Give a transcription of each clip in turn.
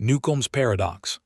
Newcomb's paradox.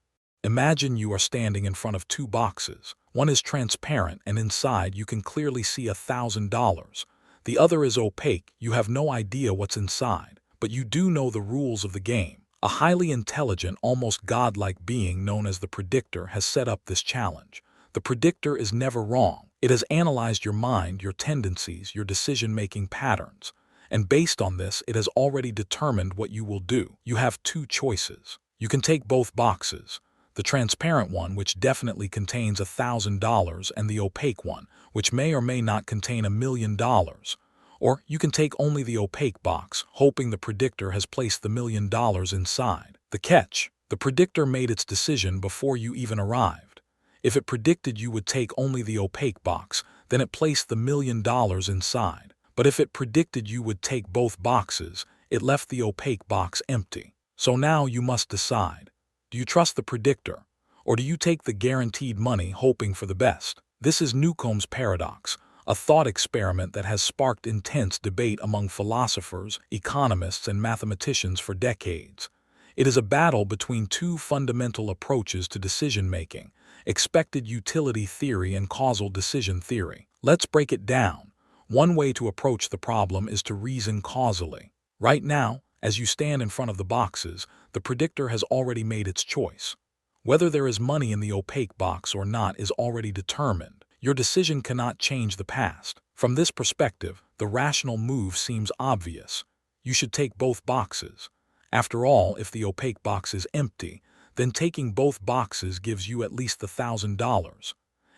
Imagine you are standing in front of two boxes. One is transparent and inside you can clearly see $1,000. The other is opaque, you have no idea what's inside, but you do know the rules of the game. A highly intelligent, almost godlike being known as the predictor has set up this challenge. The predictor is never wrong. It has analyzed your mind, your tendencies, your decision-making patterns. And based on this, it has already determined what you will do. You have two choices. You can take both boxes, the transparent one, which definitely contains $1,000, and the opaque one, which may or may not contain $1,000,000. Or you can take only the opaque box, hoping the predictor has placed the $1,000,000 inside. The catch: the predictor made its decision before you even arrived. If it predicted you would take only the opaque box, then it placed the $1,000,000 inside. But if it predicted you would take both boxes, it left the opaque box empty. So now you must decide. Do you trust the predictor, or do you take the guaranteed money hoping for the best? This is Newcomb's paradox, a thought experiment that has sparked intense debate among philosophers, economists, and mathematicians for decades. It is a battle between two fundamental approaches to decision-making: expected utility theory and causal decision theory. Let's break it down. One way to approach the problem is to reason causally. Right now, as you stand in front of the boxes, the predictor has already made its choice. Whether there is money in the opaque box or not is already determined. Your decision cannot change the past. From this perspective, the rational move seems obvious. You should take both boxes. After all, if the opaque box is empty, then taking both boxes gives you at least $1,000.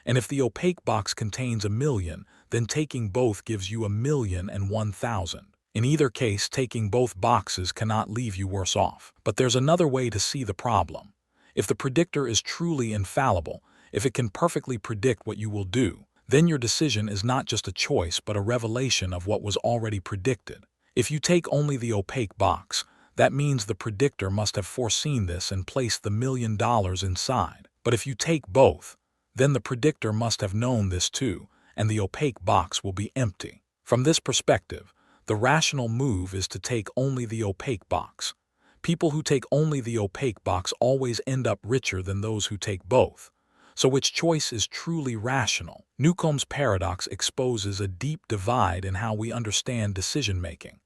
And if the opaque box contains $1,000,000, then taking both gives you $1,001,000. In either case, taking both boxes cannot leave you worse off. But there's another way to see the problem. If the predictor is truly infallible, if it can perfectly predict what you will do, then your decision is not just a choice but a revelation of what was already predicted. If you take only the opaque box, that means the predictor must have foreseen this and placed the $1,000,000 inside. But if you take both, then the predictor must have known this too, and the opaque box will be empty. From this perspective, the rational move is to take only the opaque box. People who take only the opaque box always end up richer than those who take both. So which choice is truly rational? Newcomb's paradox exposes a deep divide in how we understand decision-making.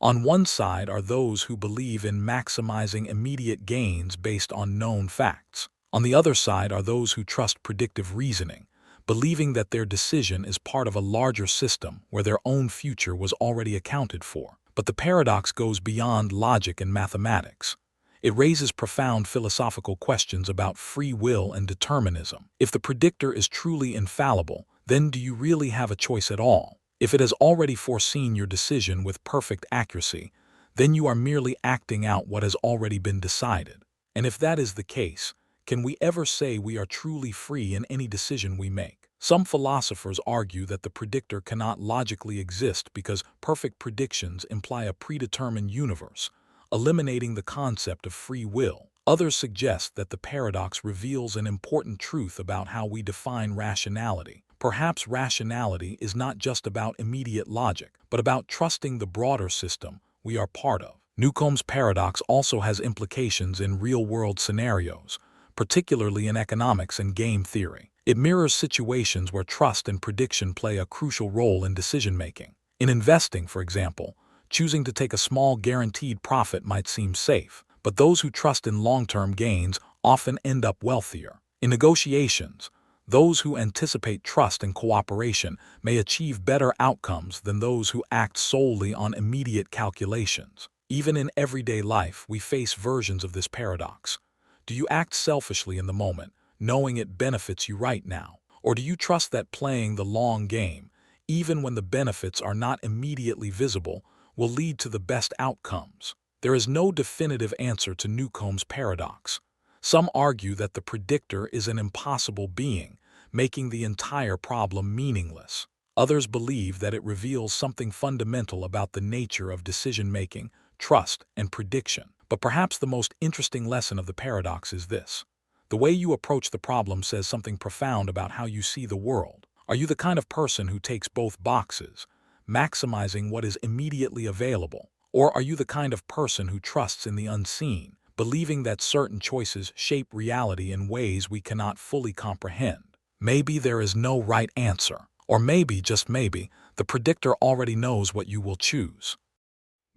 On one side are those who believe in maximizing immediate gains based on known facts. On the other side are those who trust predictive reasoning, believing that their decision is part of a larger system where their own future was already accounted for. But the paradox goes beyond logic and mathematics. It raises profound philosophical questions about free will and determinism. If the predictor is truly infallible, then do you really have a choice at all? If it has already foreseen your decision with perfect accuracy, then you are merely acting out what has already been decided. And if that is the case, can we ever say we are truly free in any decision we make? Some philosophers argue that the predictor cannot logically exist because perfect predictions imply a predetermined universe, eliminating the concept of free will. Others suggest that the paradox reveals an important truth about how we define rationality. Perhaps rationality is not just about immediate logic, but about trusting the broader system we are part of. Newcomb's paradox also has implications in real-world scenarios, particularly in economics and game theory. It mirrors situations where trust and prediction play a crucial role in decision-making. In investing, for example, choosing to take a small guaranteed profit might seem safe, but those who trust in long-term gains often end up wealthier. In negotiations, those who anticipate trust and cooperation may achieve better outcomes than those who act solely on immediate calculations. Even in everyday life, we face versions of this paradox. Do you act selfishly in the moment, knowing it benefits you right now? Or do you trust that playing the long game, even when the benefits are not immediately visible, will lead to the best outcomes? There is no definitive answer to Newcomb's paradox. Some argue that the predictor is an impossible being, making the entire problem meaningless. Others believe that it reveals something fundamental about the nature of decision-making, trust, and prediction. But perhaps the most interesting lesson of the paradox is this: the way you approach the problem says something profound about how you see the world. Are you the kind of person who takes both boxes, maximizing what is immediately available? Or are you the kind of person who trusts in the unseen, believing that certain choices shape reality in ways we cannot fully comprehend. Maybe there is no right answer, or maybe, just maybe, the predictor already knows what you will choose.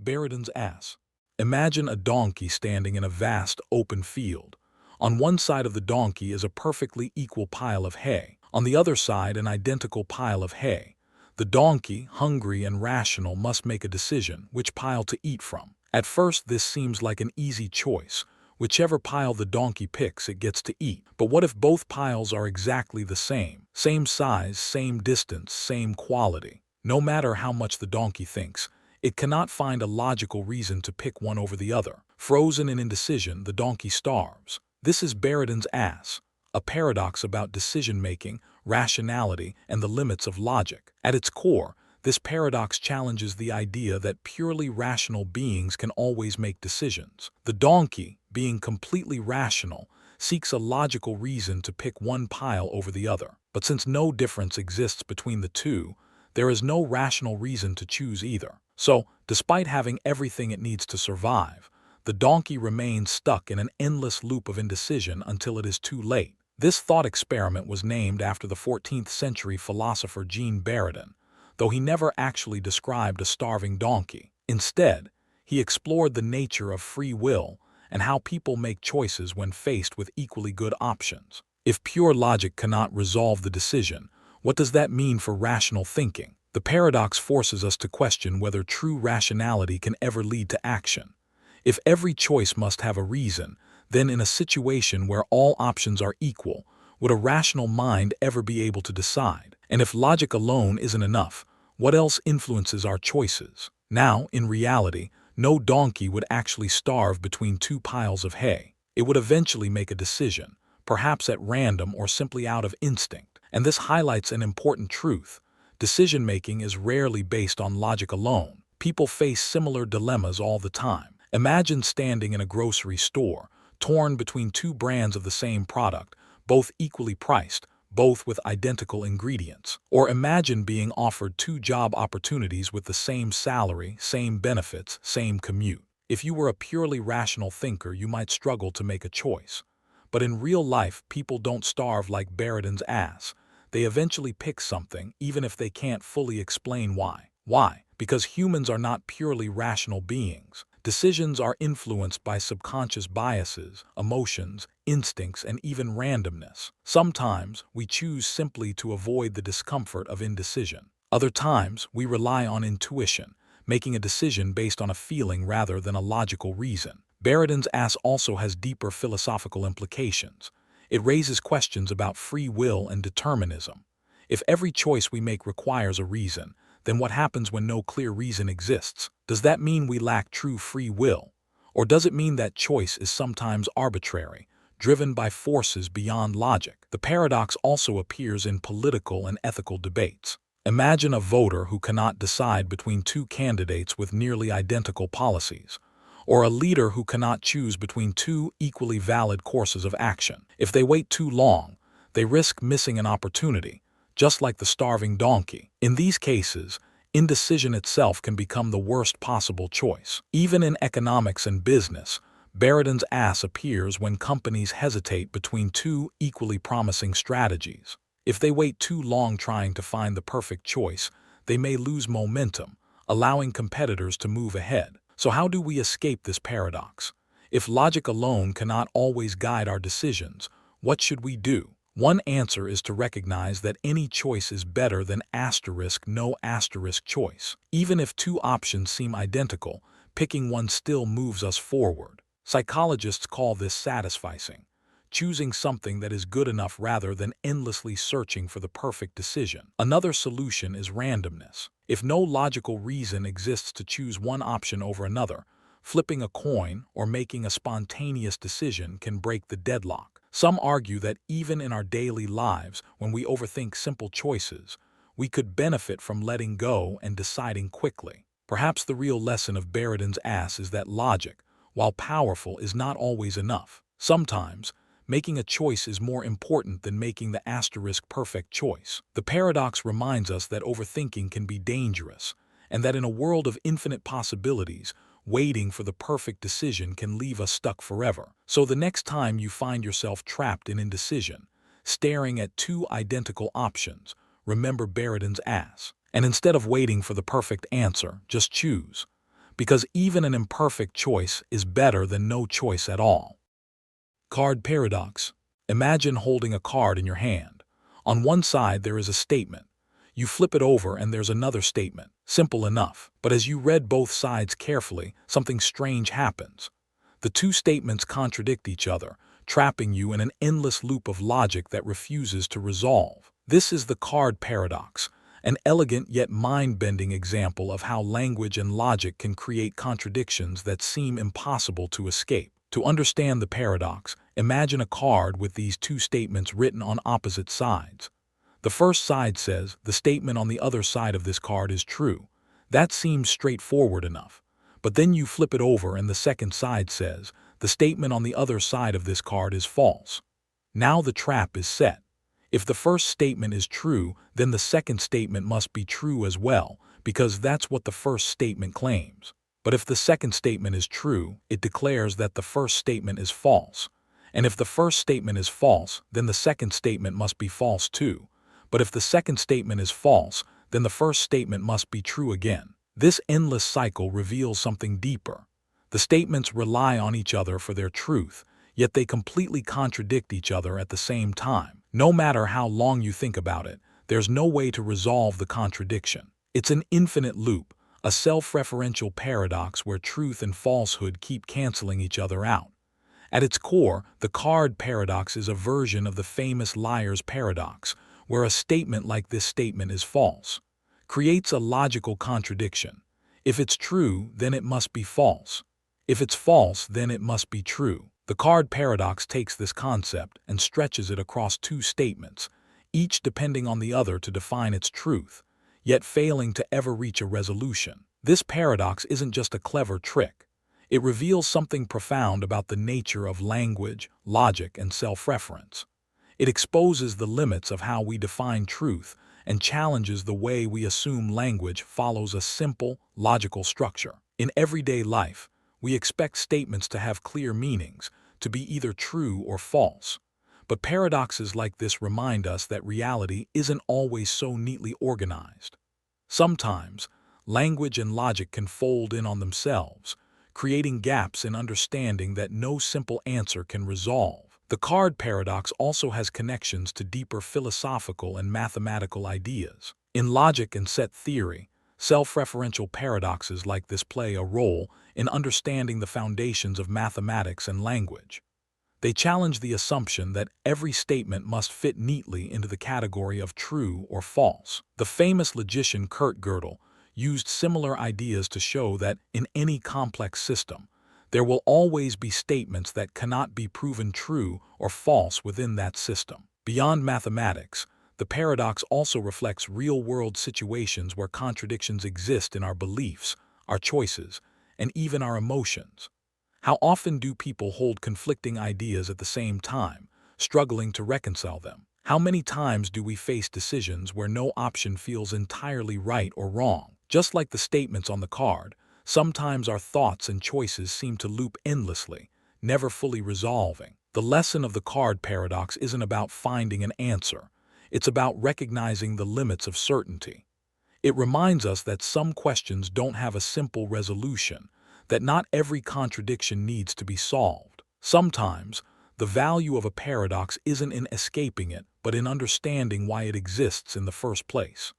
Buridan's ass. Imagine a donkey standing in a vast open field. On one side of the donkey is a perfectly equal pile of hay. On the other side, an identical pile of hay. The donkey, hungry and rational, must make a decision which pile to eat from. At first, this seems like an easy choice. Whichever pile the donkey picks, it gets to eat. But what if both piles are exactly the same? Same size, same distance, same quality. No matter how much the donkey thinks, it cannot find a logical reason to pick one over the other. Frozen in indecision, the donkey starves. This is Buridan's ass, a paradox about decision-making, rationality, and the limits of logic. At its core, this paradox challenges the idea that purely rational beings can always make decisions. The donkey, being completely rational, seeks a logical reason to pick one pile over the other. But since no difference exists between the two, there is no rational reason to choose either. So, despite having everything it needs to survive, the donkey remains stuck in an endless loop of indecision until it is too late. This thought experiment was named after the 14th century philosopher Jean Buridan, though he never actually described a starving donkey. Instead, he explored the nature of free will and how people make choices when faced with equally good options. If pure logic cannot resolve the decision, what does that mean for rational thinking? The paradox forces us to question whether true rationality can ever lead to action. If every choice must have a reason, then in a situation where all options are equal, would a rational mind ever be able to decide? And if logic alone isn't enough, what else influences our choices? Now, in reality, no donkey would actually starve between two piles of hay. It would eventually make a decision, perhaps at random or simply out of instinct. And this highlights an important truth. Decision-making is rarely based on logic alone. People face similar dilemmas all the time. Imagine standing in a grocery store, torn between two brands of the same product, both equally priced, both with identical ingredients. Or imagine being offered two job opportunities with the same salary, same benefits, same commute. If you were a purely rational thinker, you might struggle to make a choice. But in real life, people don't starve like Buridan's ass. They eventually pick something, even if they can't fully explain why. Why? Because humans are not purely rational beings. Decisions are influenced by subconscious biases, emotions, instincts, and even randomness. Sometimes, we choose simply to avoid the discomfort of indecision. Other times, we rely on intuition, making a decision based on a feeling rather than a logical reason. Buridan's ass also has deeper philosophical implications. It raises questions about free will and determinism. If every choice we make requires a reason, then what happens when no clear reason exists? Does that mean we lack true free will? Or does it mean that choice is sometimes arbitrary, driven by forces beyond logic? The paradox also appears in political and ethical debates. Imagine a voter who cannot decide between two candidates with nearly identical policies, or a leader who cannot choose between two equally valid courses of action. If they wait too long, they risk missing an opportunity, just like the starving donkey. In these cases, indecision itself can become the worst possible choice. Even in economics and business, Buridan's ass appears when companies hesitate between two equally promising strategies. If they wait too long trying to find the perfect choice, they may lose momentum, allowing competitors to move ahead. So how do we escape this paradox? If logic alone cannot always guide our decisions, what should we do? One answer is to recognize that any choice is better than no choice. Even if two options seem identical, picking one still moves us forward. Psychologists call this satisficing, choosing something that is good enough rather than endlessly searching for the perfect decision. Another solution is randomness. If no logical reason exists to choose one option over another, flipping a coin or making a spontaneous decision can break the deadlock. Some argue that even in our daily lives, when we overthink simple choices, we could benefit from letting go and deciding quickly. Perhaps the real lesson of Buridan's ass is that logic, while powerful, is not always enough. Sometimes, making a choice is more important than making the perfect choice. The paradox reminds us that overthinking can be dangerous, and that in a world of infinite possibilities, waiting for the perfect decision can leave us stuck forever. So the next time you find yourself trapped in indecision, staring at two identical options, remember Baradin's ass. And instead of waiting for the perfect answer, just choose. Because even an imperfect choice is better than no choice at all. Card paradox. Imagine holding a card in your hand. On one side there is a statement. You flip it over and there's another statement. Simple enough. But as you read both sides carefully, something strange happens. The two statements contradict each other, trapping you in an endless loop of logic that refuses to resolve. This is the card paradox, an elegant yet mind-bending example of how language and logic can create contradictions that seem impossible to escape. To understand the paradox, imagine a card with these two statements written on opposite sides. The first side says, the statement on the other side of this card is true. That seems straightforward enough. But then you flip it over and the second side says, the statement on the other side of this card is false. Now the trap is set. If the first statement is true, then the second statement must be true as well, because that's what the first statement claims. But if the second statement is true, it declares that the first statement is false. And if the first statement is false, then the second statement must be false too. But if the second statement is false, then the first statement must be true again. This endless cycle reveals something deeper. The statements rely on each other for their truth, yet they completely contradict each other at the same time. No matter how long you think about it, there's no way to resolve the contradiction. It's an infinite loop, a self-referential paradox where truth and falsehood keep canceling each other out. At its core, the card paradox is a version of the famous liar's paradox, where a statement like this statement is false creates a logical contradiction. If it's true, then it must be false. If it's false, then it must be true. The card paradox takes this concept and stretches it across two statements, each depending on the other to define its truth, yet failing to ever reach a resolution. This paradox isn't just a clever trick. It reveals something profound about the nature of language, logic, and self-reference. It exposes the limits of how we define truth and challenges the way we assume language follows a simple, logical structure. In everyday life, we expect statements to have clear meanings, to be either true or false. But paradoxes like this remind us that reality isn't always so neatly organized. Sometimes, language and logic can fold in on themselves, creating gaps in understanding that no simple answer can resolve. The card paradox also has connections to deeper philosophical and mathematical ideas. In logic and set theory, self-referential paradoxes like this play a role in understanding the foundations of mathematics and language. They challenge the assumption that every statement must fit neatly into the category of true or false. The famous logician Kurt Gödel used similar ideas to show that in any complex system, there will always be statements that cannot be proven true or false within that system. Beyond mathematics, the paradox also reflects real-world situations where contradictions exist in our beliefs, our choices, and even our emotions. How often do people hold conflicting ideas at the same time, struggling to reconcile them? How many times do we face decisions where no option feels entirely right or wrong? Just like the statements on the card, sometimes our thoughts and choices seem to loop endlessly, never fully resolving. The lesson of the card paradox isn't about finding an answer. It's about recognizing the limits of certainty. It reminds us that some questions don't have a simple resolution, that not every contradiction needs to be solved. Sometimes, the value of a paradox isn't in escaping it, but in understanding why it exists in the first place.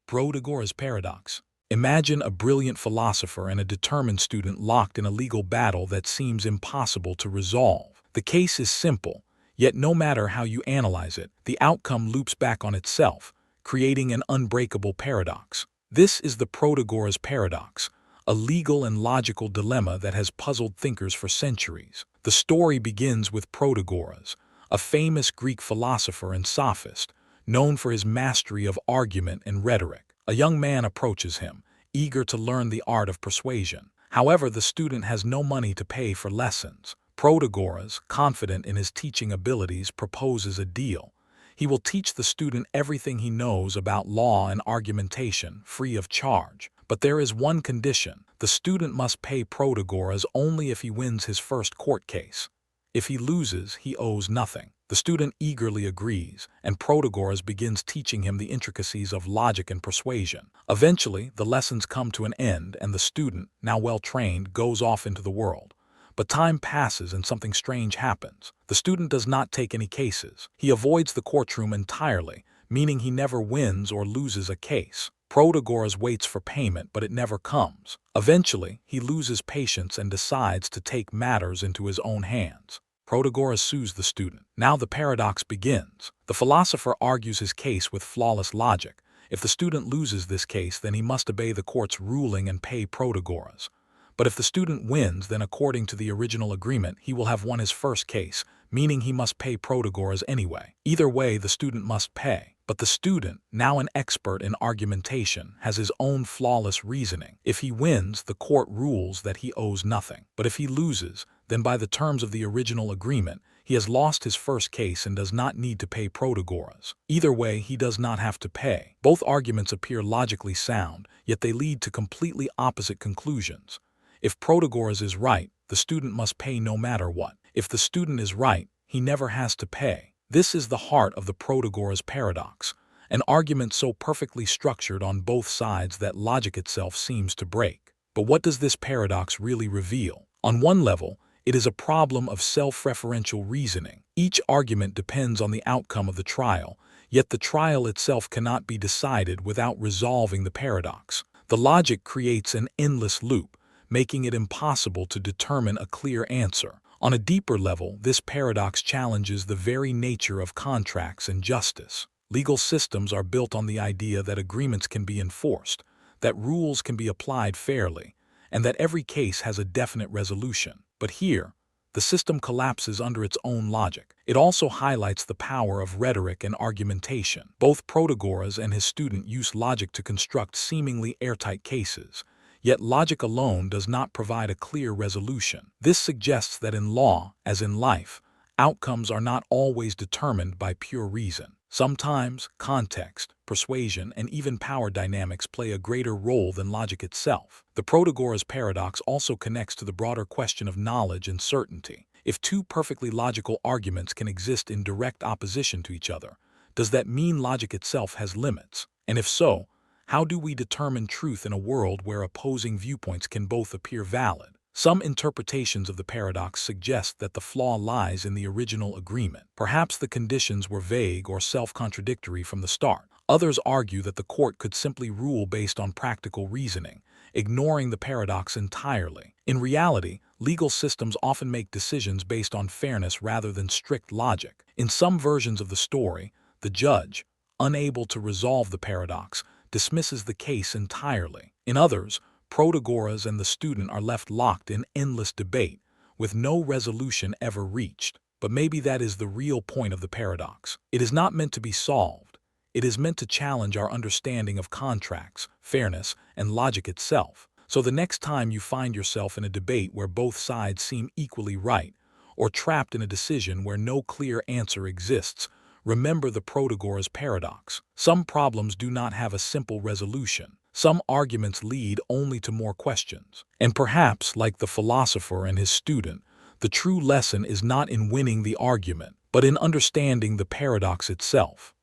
Protagoras paradox. Imagine a brilliant philosopher and a determined student locked in a legal battle that seems impossible to resolve. The case is simple, yet no matter how you analyze it, the outcome loops back on itself, creating an unbreakable paradox. This is the Protagoras paradox, a legal and logical dilemma that has puzzled thinkers for centuries. The story begins with Protagoras, a famous Greek philosopher and sophist, known for his mastery of argument and rhetoric. A young man approaches him, eager to learn the art of persuasion. However, the student has no money to pay for lessons. Protagoras, confident in his teaching abilities, proposes a deal. He will teach the student everything he knows about law and argumentation, free of charge. But there is one condition. The student must pay Protagoras only if he wins his first court case. If he loses, he owes nothing. The student eagerly agrees, and Protagoras begins teaching him the intricacies of logic and persuasion. Eventually, the lessons come to an end, and the student, now well trained, goes off into the world. But time passes and something strange happens. The student does not take any cases. He avoids the courtroom entirely, meaning he never wins or loses a case. Protagoras waits for payment, but it never comes. Eventually, he loses patience and decides to take matters into his own hands. Protagoras sues the student. Now the paradox begins. The philosopher argues his case with flawless logic. If the student loses this case, then he must obey the court's ruling and pay Protagoras. But if the student wins, then according to the original agreement, he will have won his first case, meaning he must pay Protagoras anyway. Either way, the student must pay. But the student, now an expert in argumentation, has his own flawless reasoning. If he wins, the court rules that he owes nothing. But if he loses, then by the terms of the original agreement, he has lost his first case and does not need to pay Protagoras. Either way, he does not have to pay. Both arguments appear logically sound, yet they lead to completely opposite conclusions. If Protagoras is right, the student must pay no matter what. If the student is right, he never has to pay. This is the heart of the Protagoras paradox, an argument so perfectly structured on both sides that logic itself seems to break. But what does this paradox really reveal? On one level, it is a problem of self-referential reasoning. Each argument depends on the outcome of the trial, yet the trial itself cannot be decided without resolving the paradox. The logic creates an endless loop, making it impossible to determine a clear answer. On a deeper level, this paradox challenges the very nature of contracts and justice. Legal systems are built on the idea that agreements can be enforced, that rules can be applied fairly, and that every case has a definite resolution. But here, the system collapses under its own logic. It also highlights the power of rhetoric and argumentation. Both Protagoras and his student use logic to construct seemingly airtight cases. Yet logic alone does not provide a clear resolution. This suggests that in law, as in life, outcomes are not always determined by pure reason. Sometimes context, persuasion, and even power dynamics play a greater role than logic itself. The Protagoras paradox also connects to the broader question of knowledge and certainty. If two perfectly logical arguments can exist in direct opposition to each other, does that mean logic itself has limits? And if so, how do we determine truth in a world where opposing viewpoints can both appear valid? Some interpretations of the paradox suggest that the flaw lies in the original agreement. Perhaps the conditions were vague or self-contradictory from the start. Others argue that the court could simply rule based on practical reasoning, ignoring the paradox entirely. In reality, legal systems often make decisions based on fairness rather than strict logic. In some versions of the story, the judge, unable to resolve the paradox, dismisses the case entirely. In others, Protagoras and the student are left locked in endless debate, with no resolution ever reached. But maybe that is the real point of the paradox. It is not meant to be solved. It is meant to challenge our understanding of contracts, fairness, and logic itself. So the next time you find yourself in a debate where both sides seem equally right, or trapped in a decision where no clear answer exists, remember the Protagoras paradox. Some problems do not have a simple resolution. Some arguments lead only to more questions. And perhaps, like the philosopher and his student, the true lesson is not in winning the argument, but in understanding the paradox itself.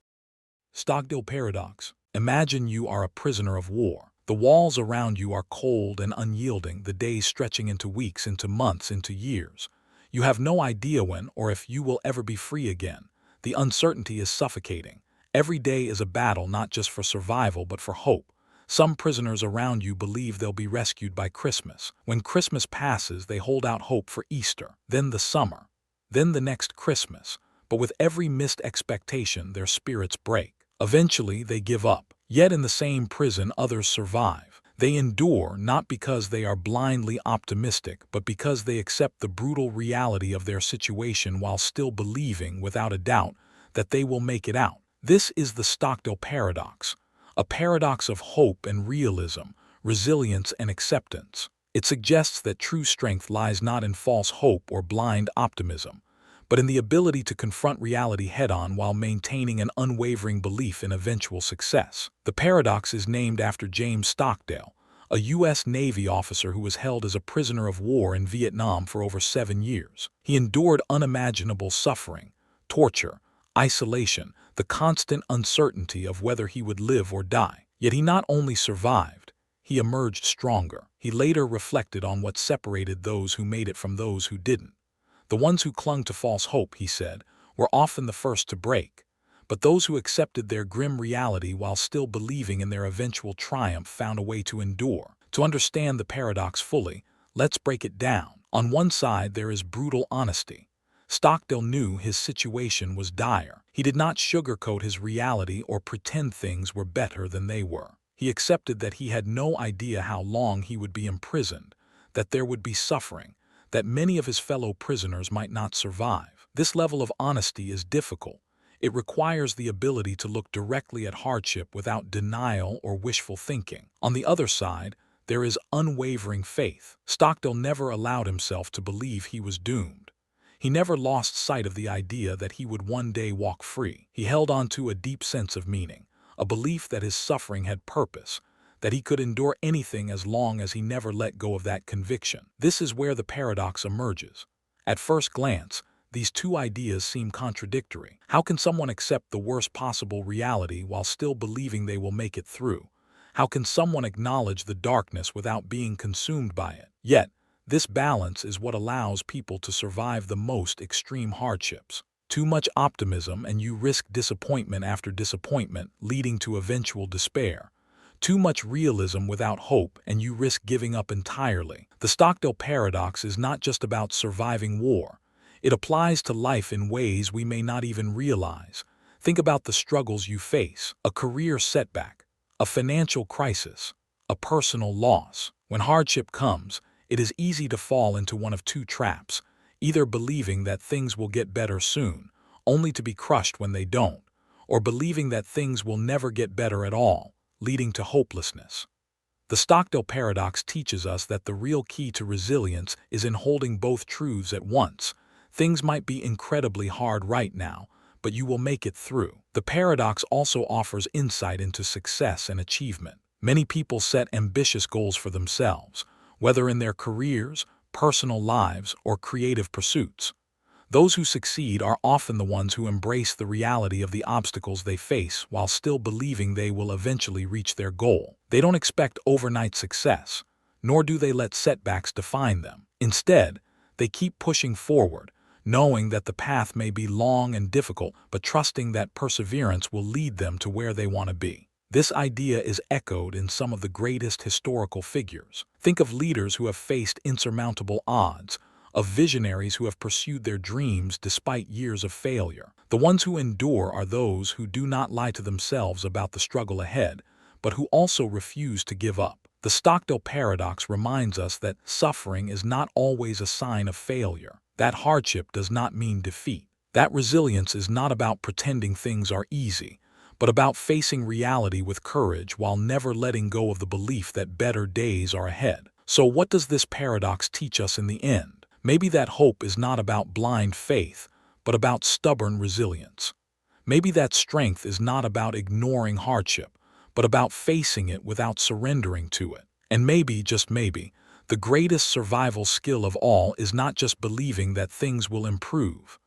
Stockdale paradox. Imagine you are a prisoner of war. The walls around you are cold and unyielding, the days stretching into weeks, into months, into years. You have no idea when or if you will ever be free again. The uncertainty is suffocating. Every day is a battle not just for survival but for hope. Some prisoners around you believe they'll be rescued by Christmas. When Christmas passes, they hold out hope for Easter, then the summer, then the next Christmas. But with every missed expectation, their spirits break. Eventually, they give up. Yet in the same prison, others survive. They endure not because they are blindly optimistic, but because they accept the brutal reality of their situation while still believing, without a doubt, that they will make it out. This is the Stockdale paradox, a paradox of hope and realism, resilience and acceptance. It suggests that true strength lies not in false hope or blind optimism, but in the ability to confront reality head-on while maintaining an unwavering belief in eventual success. The paradox is named after James Stockdale, a U.S. Navy officer who was held as a prisoner of war in Vietnam for over 7 years. He endured unimaginable suffering, torture, isolation, the constant uncertainty of whether he would live or die. Yet he not only survived, he emerged stronger. He later reflected on what separated those who made it from those who didn't. The ones who clung to false hope, he said, were often the first to break. But those who accepted their grim reality while still believing in their eventual triumph found a way to endure. To understand the paradox fully, let's break it down. On one side, there is brutal honesty. Stockdale knew his situation was dire. He did not sugarcoat his reality or pretend things were better than they were. He accepted that he had no idea how long he would be imprisoned, that there would be suffering, that many of his fellow prisoners might not survive. This level of honesty is difficult. It requires the ability to look directly at hardship without denial or wishful thinking. On the other side, there is unwavering faith. Stockdale never allowed himself to believe he was doomed. He never lost sight of the idea that he would one day walk free. He held on to a deep sense of meaning, a belief that his suffering had purpose, that he could endure anything as long as he never let go of that conviction. This is where the paradox emerges. At first glance, these two ideas seem contradictory. How can someone accept the worst possible reality while still believing they will make it through? How can someone acknowledge the darkness without being consumed by it? Yet, this balance is what allows people to survive the most extreme hardships. Too much optimism and you risk disappointment after disappointment, leading to eventual despair. Too much realism without hope and you risk giving up entirely. The Stockdale paradox is not just about surviving war. It applies to life in ways we may not even realize. Think about the struggles you face: a career setback, a financial crisis, a personal loss. When hardship comes, it is easy to fall into one of two traps, either believing that things will get better soon, only to be crushed when they don't, or believing that things will never get better at all, leading to hopelessness. The Stockdale paradox teaches us that the real key to resilience is in holding both truths at once. Things might be incredibly hard right now, but you will make it through. The paradox also offers insight into success and achievement. Many people set ambitious goals for themselves, whether in their careers, personal lives, or creative pursuits. Those who succeed are often the ones who embrace the reality of the obstacles they face while still believing they will eventually reach their goal. They don't expect overnight success, nor do they let setbacks define them. Instead, they keep pushing forward, knowing that the path may be long and difficult, but trusting that perseverance will lead them to where they want to be. This idea is echoed in some of the greatest historical figures. Think of leaders who have faced insurmountable odds, of visionaries who have pursued their dreams despite years of failure. The ones who endure are those who do not lie to themselves about the struggle ahead, but who also refuse to give up. The Stockdale paradox reminds us that suffering is not always a sign of failure. That hardship does not mean defeat. That resilience is not about pretending things are easy, but about facing reality with courage while never letting go of the belief that better days are ahead. So what does this paradox teach us in the end? Maybe that hope is not about blind faith, but about stubborn resilience. Maybe that strength is not about ignoring hardship, but about facing it without surrendering to it. And maybe, just maybe, the greatest survival skill of all is not just believing that things will improve,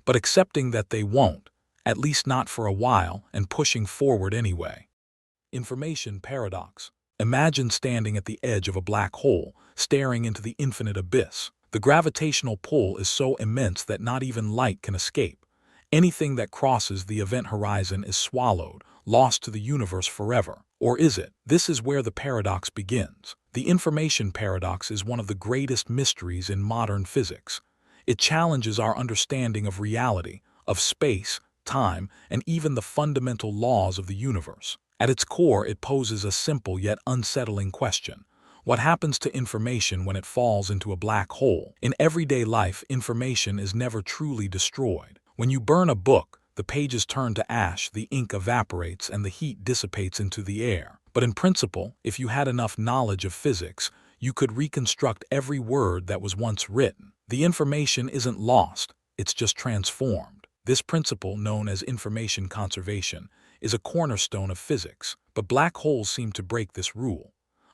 but accepting that they won't, at least not for a while, and pushing forward anyway. Information paradox. Imagine standing at the edge of a black hole, staring into the infinite abyss. The gravitational pull is so immense that not even light can escape. Anything that crosses the event horizon is swallowed, lost to the universe forever. Or is it? This is where the paradox begins. The information paradox is one of the greatest mysteries in modern physics. It challenges our understanding of reality, of space, time, and even the fundamental laws of the universe. At its core, it poses a simple yet unsettling question. What happens to information when it falls into a black hole? In everyday life, information is never truly destroyed. When you burn a book, the pages turn to ash, the ink evaporates, and the heat dissipates into the air. But in principle, if you had enough knowledge of physics, you could reconstruct every word that was once written. The information isn't lost, it's just transformed. This principle, known as information conservation, is a cornerstone of physics. But black holes seem to break this rule.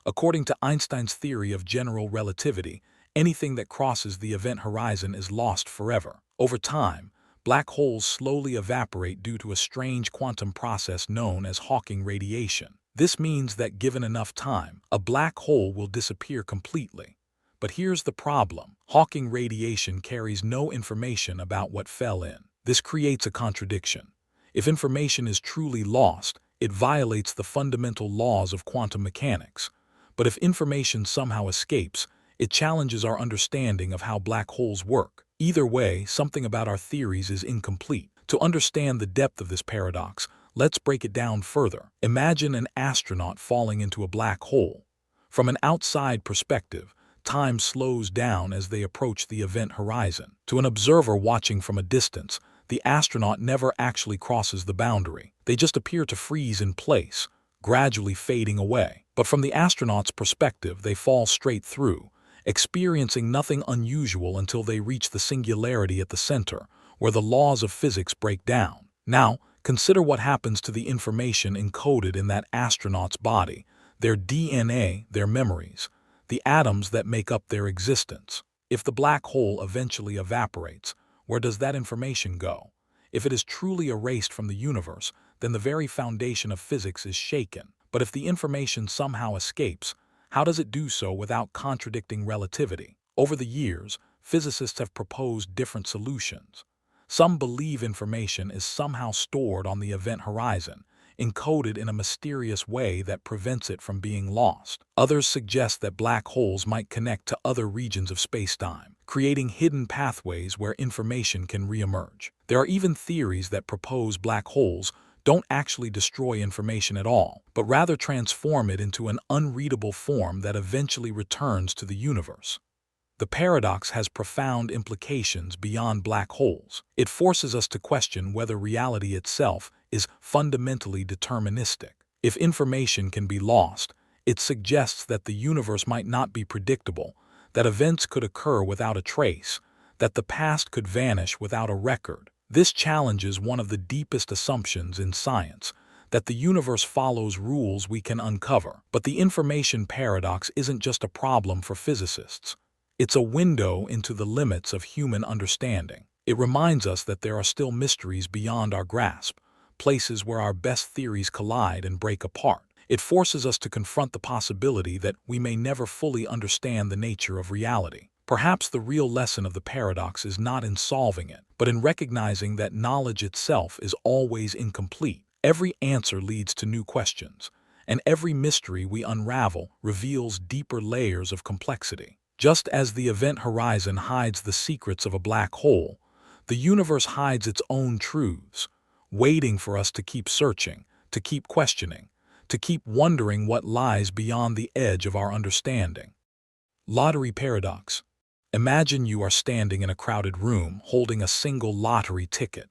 According to Einstein's theory of general relativity, anything that crosses the event horizon is lost forever. Over time, black holes slowly evaporate due to a strange quantum process known as Hawking radiation. This means that given enough time, a black hole will disappear completely. But here's the problem. Hawking radiation carries no information about what fell in. This creates a contradiction. If information is truly lost, it violates the fundamental laws of quantum mechanics. But if information somehow escapes, it challenges our understanding of how black holes work. Either way, something about our theories is incomplete. To understand the depth of this paradox, let's break it down further. Imagine an astronaut falling into a black hole. From an outside perspective, time slows down as they approach the event horizon. To an observer watching from a distance, the astronaut never actually crosses the boundary. They just appear to freeze in place, gradually fading away. But from the astronaut's perspective, they fall straight through, experiencing nothing unusual until they reach the singularity at the center, where the laws of physics break down. Now, consider what happens to the information encoded in that astronaut's body, their DNA, their memories, the atoms that make up their existence. If the black hole eventually evaporates, where does that information go? If it is truly erased from the universe, then the very foundation of physics is shaken. But if the information somehow escapes, how does it do so without contradicting relativity? Over the years, physicists have proposed different solutions. Some believe information is somehow stored on the event horizon, encoded in a mysterious way that prevents it from being lost. Others suggest that black holes might connect to other regions of spacetime, creating hidden pathways where information can reemerge. There are even theories that propose black holes don't actually destroy information at all, but rather transform it into an unreadable form that eventually returns to the universe. The paradox has profound implications beyond black holes. It forces us to question whether reality itself is fundamentally deterministic. If information can be lost, it suggests that the universe might not be predictable, that events could occur without a trace, that the past could vanish without a record. This challenges one of the deepest assumptions in science, that the universe follows rules we can uncover. But the information paradox isn't just a problem for physicists. It's a window into the limits of human understanding. It reminds us that there are still mysteries beyond our grasp, places where our best theories collide and break apart. It forces us to confront the possibility that we may never fully understand the nature of reality. Perhaps the real lesson of the paradox is not in solving it, but in recognizing that knowledge itself is always incomplete. Every answer leads to new questions, and every mystery we unravel reveals deeper layers of complexity. Just as the event horizon hides the secrets of a black hole, the universe hides its own truths, waiting for us to keep searching, to keep questioning, to keep wondering what lies beyond the edge of our understanding. Lottery paradox. Imagine you are standing in a crowded room holding a single lottery ticket.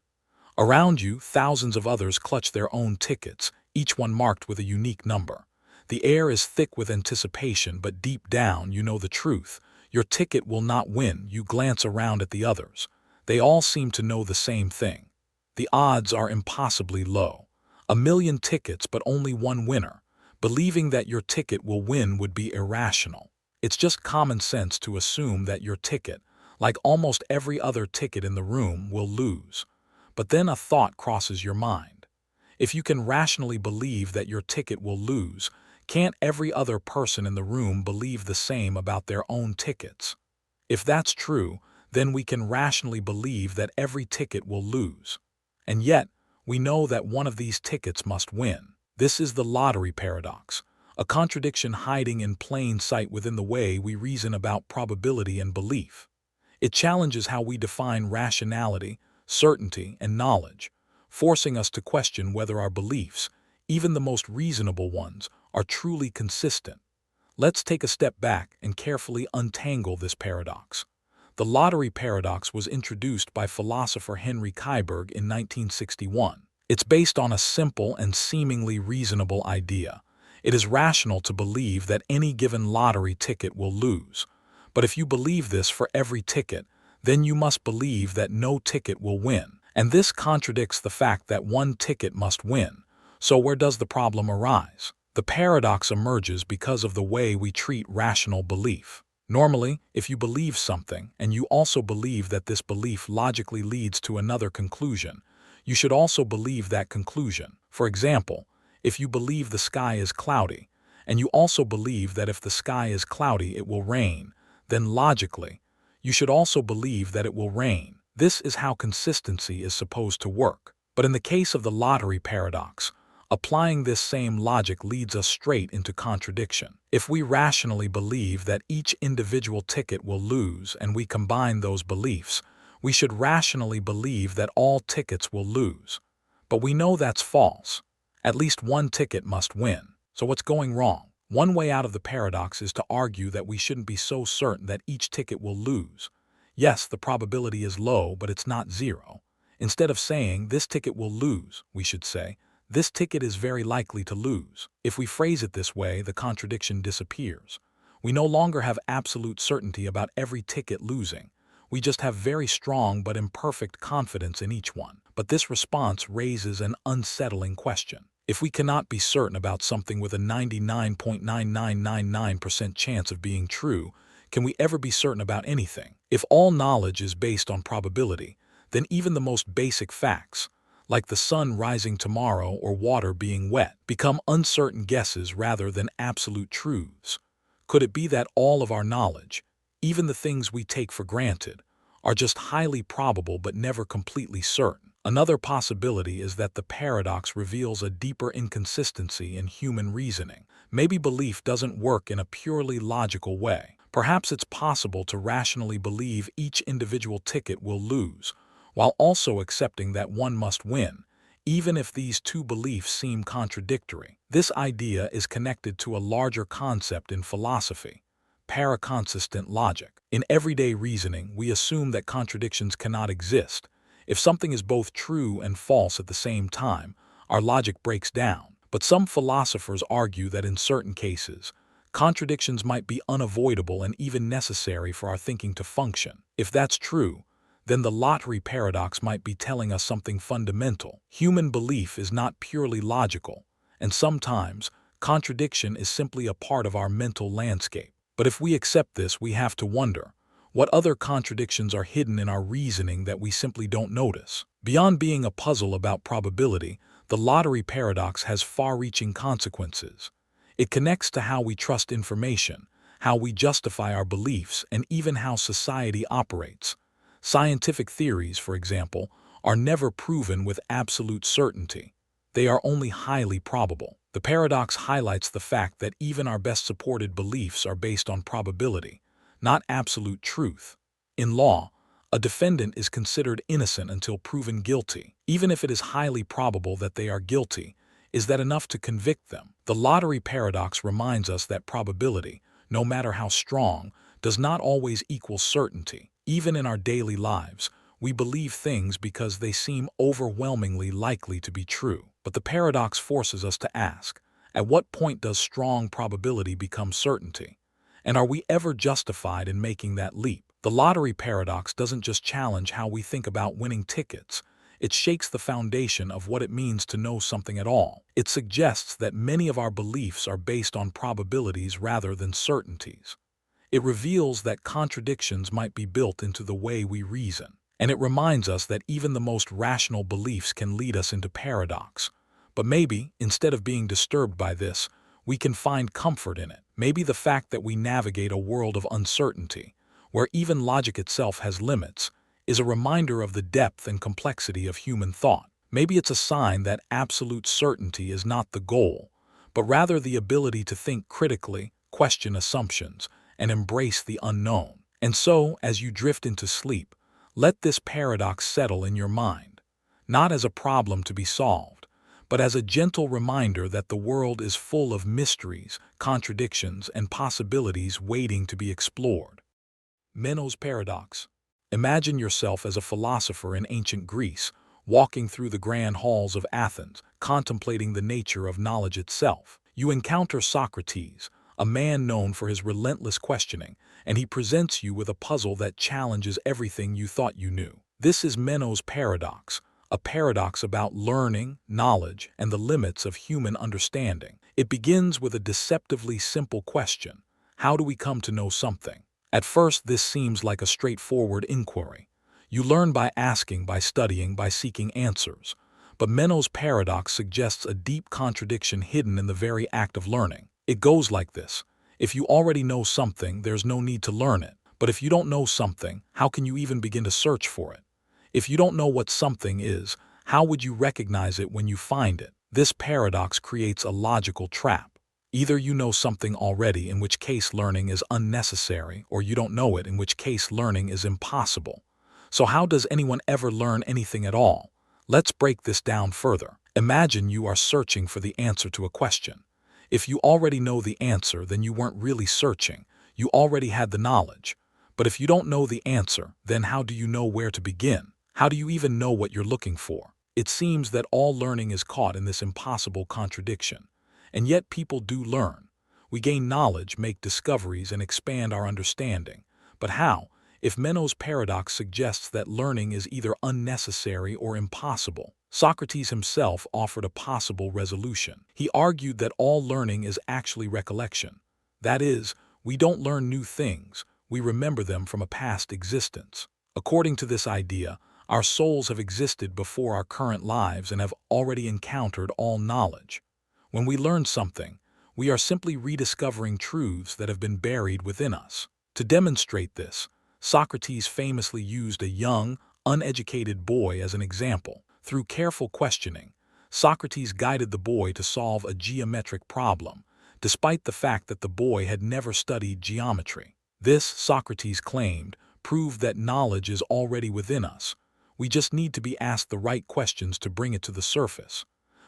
Around you, thousands of others clutch their own tickets, each one marked with a unique number. The air is thick with anticipation, but deep down you know the truth. Your ticket will not win. You glance around at the others. They all seem to know the same thing. The odds are impossibly low. 1,000,000 tickets, but only one winner. Believing that your ticket will win would be irrational. It's just common sense to assume that your ticket, like almost every other ticket in the room, will lose. But then a thought crosses your mind. If you can rationally believe that your ticket will lose, can't every other person in the room believe the same about their own tickets? If that's true, then we can rationally believe that every ticket will lose. And yet, we know that one of these tickets must win. This is the lottery paradox, a contradiction hiding in plain sight within the way we reason about probability and belief. It challenges how we define rationality, certainty, and knowledge, forcing us to question whether our beliefs, even the most reasonable ones, are truly consistent. Let's take a step back and carefully untangle this paradox. The lottery paradox was introduced by philosopher Henry Keiberg in 1961. It's based on a simple and seemingly reasonable idea. It is rational to believe that any given lottery ticket will lose. But if you believe this for every ticket, then you must believe that no ticket will win. And this contradicts the fact that one ticket must win. So where does the problem arise? The paradox emerges because of the way we treat rational belief. Normally, if you believe something and you also believe that this belief logically leads to another conclusion, you should also believe that conclusion. For example, if you believe the sky is cloudy, and you also believe that if the sky is cloudy it will rain, then logically, you should also believe that it will rain. This is how consistency is supposed to work. But in the case of the lottery paradox, applying this same logic leads us straight into contradiction. If we rationally believe that each individual ticket will lose and we combine those beliefs, we should rationally believe that all tickets will lose. But we know that's false. At least one ticket must win. So what's going wrong? One way out of the paradox is to argue that we shouldn't be so certain that each ticket will lose. Yes, the probability is low, but it's not zero. Instead of saying, this ticket will lose, we should say, this ticket is very likely to lose. If we phrase it this way, the contradiction disappears. We no longer have absolute certainty about every ticket losing. We just have very strong but imperfect confidence in each one. But this response raises an unsettling question. If we cannot be certain about something with a 99.9999% chance of being true, can we ever be certain about anything? If all knowledge is based on probability, then even the most basic facts, like the sun rising tomorrow or water being wet, become uncertain guesses rather than absolute truths. Could it be that all of our knowledge, even the things we take for granted, are just highly probable but never completely certain? Another possibility is that the paradox reveals a deeper inconsistency in human reasoning. Maybe belief doesn't work in a purely logical way. Perhaps it's possible to rationally believe each individual ticket will lose, while also accepting that one must win, even if these two beliefs seem contradictory. This idea is connected to a larger concept in philosophy: paraconsistent logic. In everyday reasoning, we assume that contradictions cannot exist. If something is both true and false at the same time, our logic breaks down. But some philosophers argue that in certain cases, contradictions might be unavoidable and even necessary for our thinking to function. If that's true, then the lottery paradox might be telling us something fundamental. Human belief is not purely logical, and sometimes contradiction is simply a part of our mental landscape. But if we accept this, we have to wonder, what other contradictions are hidden in our reasoning that we simply don't notice? Beyond being a puzzle about probability, the lottery paradox has far-reaching consequences. It connects to how we trust information, how we justify our beliefs, and even how society operates. Scientific theories, for example, are never proven with absolute certainty. They are only highly probable. The paradox highlights the fact that even our best supported beliefs are based on probability, not absolute truth. In law, a defendant is considered innocent until proven guilty. Even if it is highly probable that they are guilty, is that enough to convict them? The lottery paradox reminds us that probability, no matter how strong, does not always equal certainty. Even in our daily lives, we believe things because they seem overwhelmingly likely to be true. But the paradox forces us to ask, at what point does strong probability become certainty? And are we ever justified in making that leap? The lottery paradox doesn't just challenge how we think about winning tickets. It shakes the foundation of what it means to know something at all. It suggests that many of our beliefs are based on probabilities rather than certainties. It reveals that contradictions might be built into the way we reason. And it reminds us that even the most rational beliefs can lead us into paradox. But maybe, instead of being disturbed by this, we can find comfort in it. Maybe the fact that we navigate a world of uncertainty, where even logic itself has limits, is a reminder of the depth and complexity of human thought. Maybe it's a sign that absolute certainty is not the goal, but rather the ability to think critically, question assumptions, and embrace the unknown. And so, as you drift into sleep, let this paradox settle in your mind, not as a problem to be solved, but as a gentle reminder that the world is full of mysteries, contradictions, and possibilities waiting to be explored. Meno's paradox. Imagine yourself as a philosopher in ancient Greece, walking through the grand halls of Athens, contemplating the nature of knowledge itself. You encounter Socrates, a man known for his relentless questioning, and he presents you with a puzzle that challenges everything you thought you knew. This is Meno's paradox, a paradox about learning, knowledge, and the limits of human understanding. It begins with a deceptively simple question: how do we come to know something? At first, this seems like a straightforward inquiry. You learn by asking, by studying, by seeking answers. But Menno's paradox suggests a deep contradiction hidden in the very act of learning. It goes like this: if you already know something, there's no need to learn it. But if you don't know something, how can you even begin to search for it? If you don't know what something is, how would you recognize it when you find it? This paradox creates a logical trap. Either you know something already, in which case learning is unnecessary, or you don't know it, in which case learning is impossible. So how does anyone ever learn anything at all? Let's break this down further. Imagine you are searching for the answer to a question. If you already know the answer, then you weren't really searching. You already had the knowledge. But if you don't know the answer, then how do you know where to begin? How do you even know what you're looking for? It seems that all learning is caught in this impossible contradiction. And yet people do learn. We gain knowledge, make discoveries, and expand our understanding. But how? If Menno's paradox suggests that learning is either unnecessary or impossible, Socrates himself offered a possible resolution. He argued that all learning is actually recollection. That is, we don't learn new things, we remember them from a past existence. According to this idea, our souls have existed before our current lives and have already encountered all knowledge. When we learn something, we are simply rediscovering truths that have been buried within us. To demonstrate this, Socrates famously used a young, uneducated boy as an example. Through careful questioning, Socrates guided the boy to solve a geometric problem, despite the fact that the boy had never studied geometry. This, Socrates claimed, proved that knowledge is already within us. We just need to be asked the right questions to bring it to the surface.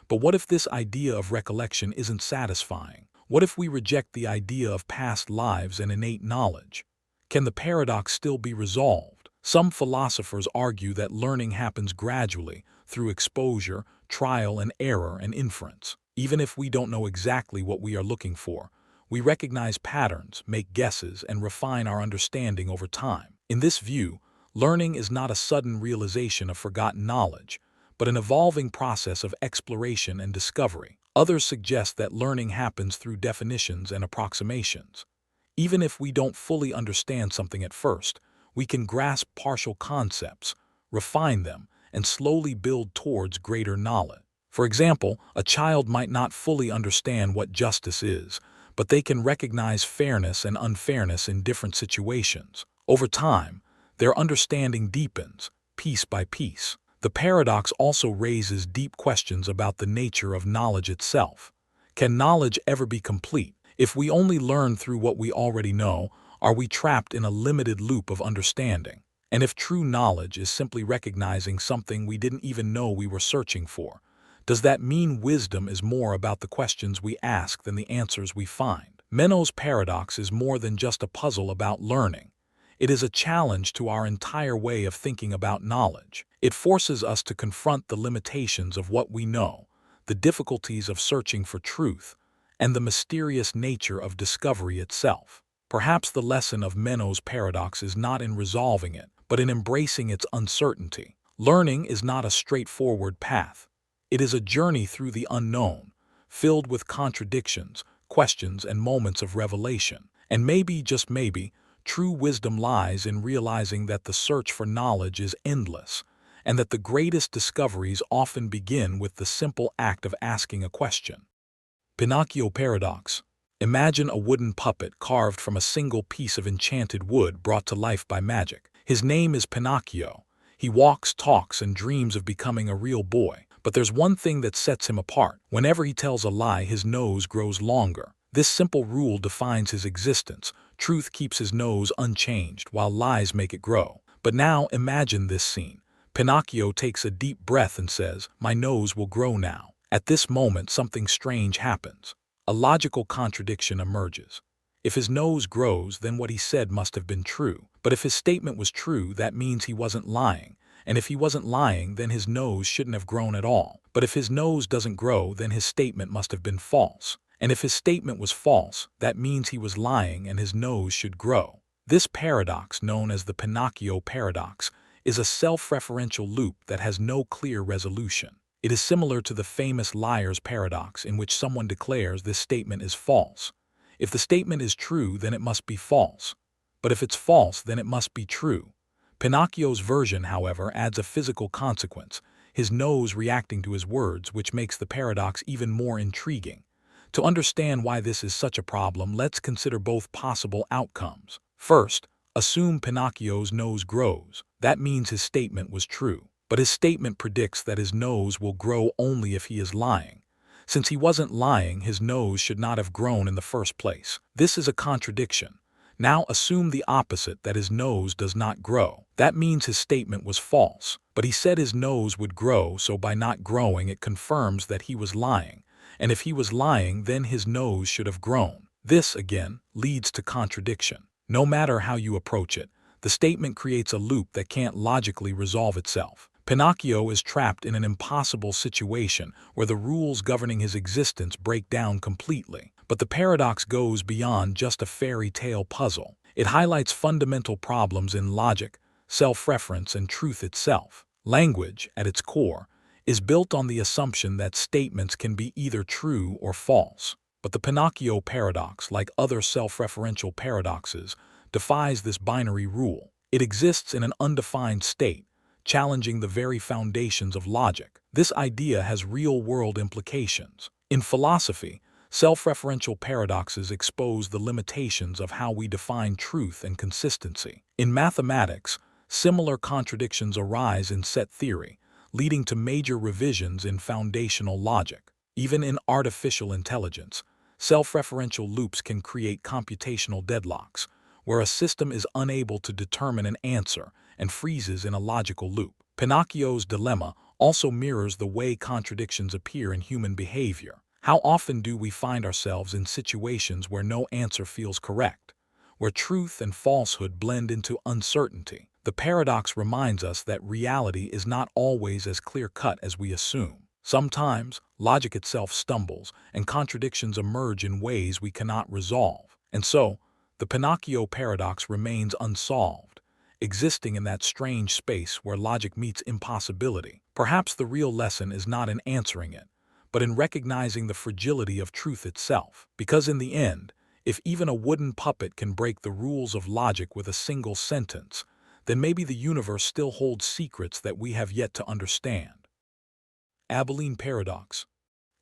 But what if this idea of recollection isn't satisfying? What if we reject the idea of past lives and innate knowledge? Can the paradox still be resolved? Some philosophers argue that learning happens gradually, through exposure, trial and error, and inference. Even if we don't know exactly what we are looking for, we recognize patterns, make guesses, and refine our understanding over time. In this view, learning is not a sudden realization of forgotten knowledge, but an evolving process of exploration and discovery. Others suggest that learning happens through definitions and approximations. Even if we don't fully understand something at first, we can grasp partial concepts, refine them, and slowly build towards greater knowledge. For example, a child might not fully understand what justice is, but they can recognize fairness and unfairness in different situations. Over time, their understanding deepens, piece by piece. The paradox also raises deep questions about the nature of knowledge itself. Can knowledge ever be complete? If we only learn through what we already know, are we trapped in a limited loop of understanding? And if true knowledge is simply recognizing something we didn't even know we were searching for, does that mean wisdom is more about the questions we ask than the answers we find? Menno's paradox is more than just a puzzle about learning. It is a challenge to our entire way of thinking about knowledge. It forces us to confront the limitations of what we know, the difficulties of searching for truth, and the mysterious nature of discovery itself. Perhaps the lesson of Menno's paradox is not in resolving it, but in embracing its uncertainty. Learning is not a straightforward path. It is a journey through the unknown, filled with contradictions, questions, and moments of revelation. And maybe, just maybe, true wisdom lies in realizing that the search for knowledge is endless, and that the greatest discoveries often begin with the simple act of asking a question. Pinocchio paradox. Imagine a wooden puppet carved from a single piece of enchanted wood brought to life by magic. His name is Pinocchio. He walks, talks, and dreams of becoming a real boy. But there's one thing that sets him apart. Whenever he tells a lie, his nose grows longer. This simple rule defines his existence. Truth keeps his nose unchanged, while lies make it grow. But now imagine this scene. Pinocchio takes a deep breath and says, "My nose will grow now." At this moment, something strange happens. A logical contradiction emerges. If his nose grows, then what he said must have been true. But if his statement was true, that means he wasn't lying. And if he wasn't lying, then his nose shouldn't have grown at all. But if his nose doesn't grow, then his statement must have been false. And if his statement was false, that means he was lying and his nose should grow. This paradox, known as the Pinocchio paradox, is a self-referential loop that has no clear resolution. It is similar to the famous liar's paradox, in which someone declares this statement is false. If the statement is true, then it must be false. But if it's false, then it must be true. Pinocchio's version, however, adds a physical consequence, his nose reacting to his words, which makes the paradox even more intriguing. To understand why this is such a problem, let's consider both possible outcomes. First, assume Pinocchio's nose grows. That means his statement was true. But his statement predicts that his nose will grow only if he is lying. Since he wasn't lying, his nose should not have grown in the first place. This is a contradiction. Now assume the opposite, that his nose does not grow. That means his statement was false. But he said his nose would grow, so by not growing, it confirms that he was lying. And if he was lying, then his nose should have grown. This, again, leads to contradiction. No matter how you approach it, the statement creates a loop that can't logically resolve itself. Pinocchio is trapped in an impossible situation where the rules governing his existence break down completely. But the paradox goes beyond just a fairy tale puzzle. It highlights fundamental problems in logic, self-reference, and truth itself. Language, at its core, is built on the assumption that statements can be either true or false. But the Pinocchio paradox, like other self-referential paradoxes, defies this binary rule. It exists in an undefined state, challenging the very foundations of logic. This idea has real-world implications. In philosophy, self-referential paradoxes expose the limitations of how we define truth and consistency. In mathematics, similar contradictions arise in set theory, leading to major revisions in foundational logic. Even in artificial intelligence, self-referential loops can create computational deadlocks, where a system is unable to determine an answer and freezes in a logical loop. Pinocchio's dilemma also mirrors the way contradictions appear in human behavior. How often do we find ourselves in situations where no answer feels correct, where truth and falsehood blend into uncertainty? The paradox reminds us that reality is not always as clear-cut as we assume. Sometimes, logic itself stumbles, and contradictions emerge in ways we cannot resolve. And so, the Pinocchio paradox remains unsolved, existing in that strange space where logic meets impossibility. Perhaps the real lesson is not in answering it, but in recognizing the fragility of truth itself. Because in the end, if even a wooden puppet can break the rules of logic with a single sentence, then maybe the universe still holds secrets that we have yet to understand. Abilene Paradox.